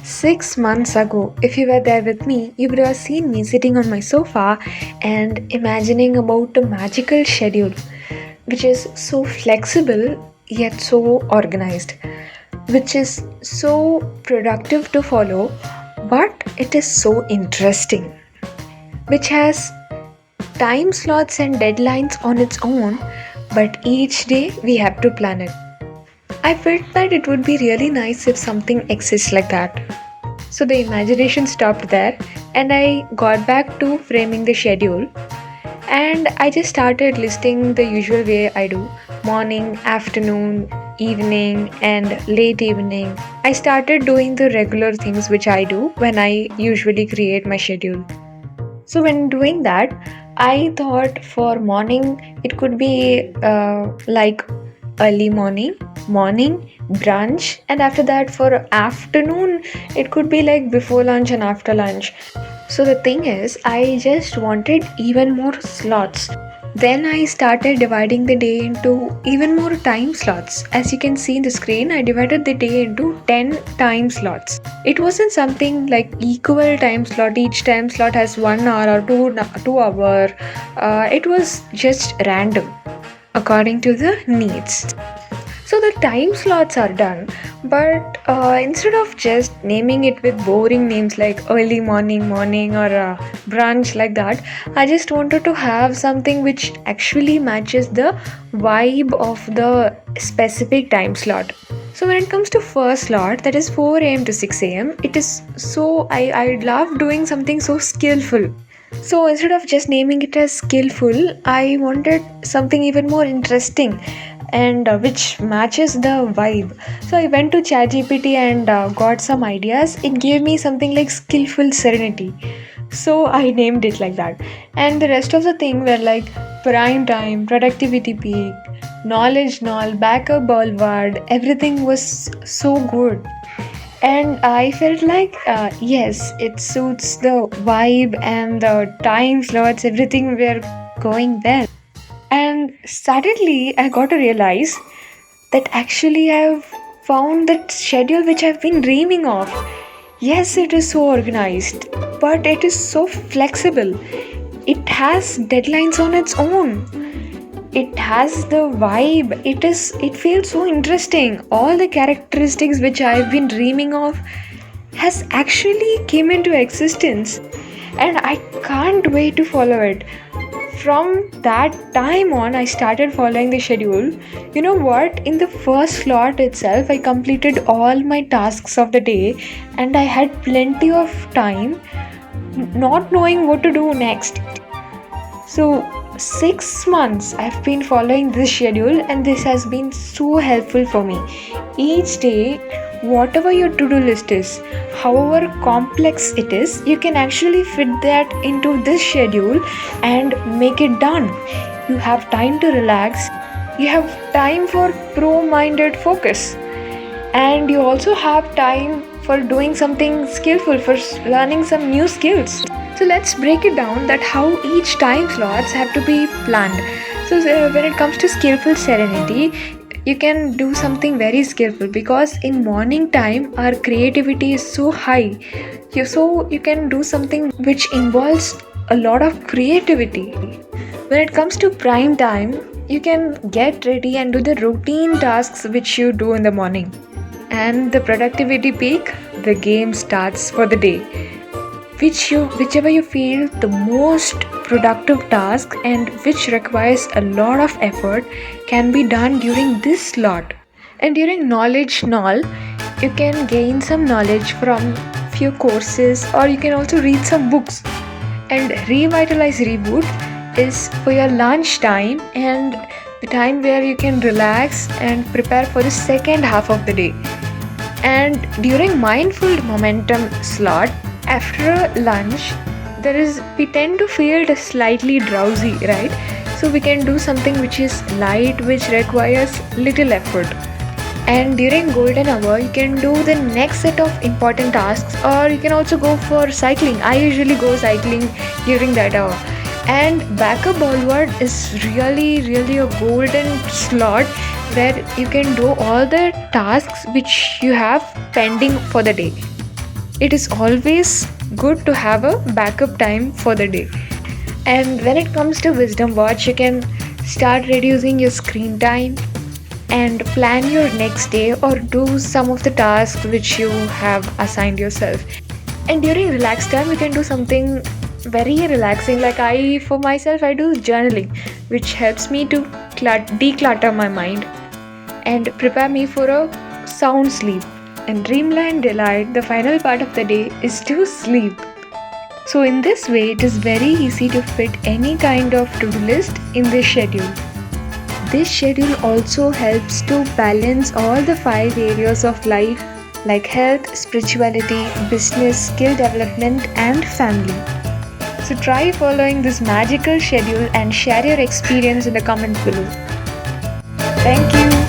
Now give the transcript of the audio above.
6 months ago, if you were there with me, you would have seen me sitting on my sofa and imagining about a magical schedule, which is so flexible yet so organized, which is so productive to follow, but it is so interesting, which has time slots and deadlines on its own, but each day we have to plan it. I felt that it would be really nice if something exists like that. So the imagination stopped there, and I got back to framing the schedule. And I just started listing the usual way I do: morning, afternoon, evening, and late evening. I started doing the regular things which I do when I usually create my schedule. So when doing that, I thought for morning it could be like early morning, brunch, and after that for afternoon it could be like before lunch and after lunch. So the thing is, I just wanted even more slots. Then I started dividing the day into even more time slots. As you can see in the screen, I divided the day into 10 time slots. It wasn't something like equal time slot. Each time slot has 1 hour or 2 hour. It was just random according to the needs. So the time slots are done, but instead of just naming it with boring names like early morning, or brunch like that, I just wanted to have something which actually matches the vibe of the specific time slot. So when it comes to first slot, that is 4 a.m. to 6 a.m., it is so I love doing something so skillful. So instead of just naming it as skillful, I wanted something even more interesting and which matches the vibe. So I went to ChatGPT and got some ideas. It gave me something like skillful serenity. So I named it like that. And the rest of the thing were like prime time, productivity peak, knowledge null, backup boulevard. Everything was so good. And I felt like, yes, it suits the vibe and the time slots, everything were going well. And suddenly I got to realize that actually I've found that schedule which I've been dreaming of. Yes, it is so organized, but it is so flexible. It has deadlines on its own. It has the vibe. It feels so interesting. All the characteristics which I've been dreaming of has actually came into existence, and I can't wait to follow it. From that time on, I started following the schedule. You know what? In the first slot itself, I completed all my tasks of the day, and I had plenty of time not knowing what to do next. So, 6 months I've been following this schedule, and this has been so helpful for me. Each day, whatever your to do list is, however complex it is, you can actually fit that into this schedule and make it done. You have time to relax, you have time for pro minded focus, and you also have time for doing something skillful, for learning some new skills. So let's break it down that how each time slots have to be planned. So when it comes to skillful serenity, you can do something very skillful because in morning time our creativity is so high. So you can do something which involves a lot of creativity. When it comes to prime time, you can get ready and do the routine tasks which you do in the morning. And the productivity peak, the game starts for the day. Whichever you feel the most productive task and which requires a lot of effort can be done during this slot. And during knowledge null, you can gain some knowledge from few courses, or you can also read some books. And revitalize reboot is for your lunch time and the time where you can relax and prepare for the second half of the day. And during mindful momentum slot, after lunch, we tend to feel slightly drowsy, right? So we can do something which is light, which requires little effort. And during golden hour, you can do the next set of important tasks, or you can also go for cycling. I usually go cycling during that hour. And backup boulevard is really a golden slot where you can do all the tasks which you have pending for the day. it is always good to have a backup time for the day. And when it comes to wisdom watch, you can start reducing your screen time and plan your next day or do some of the tasks which you have assigned yourself. And during relaxed time, you can do something very relaxing. Like for myself, I do journaling, which helps me to declutter my mind and prepare me for a sound sleep. And dreamland delight, the final part of the day is to sleep. So in this way, it is very easy to fit any kind of to-do list in this schedule. This schedule also helps to balance all the 5 areas of life like health, spirituality, business, skill development, and family. So try following this magical schedule and share your experience in the comments below. Thank you.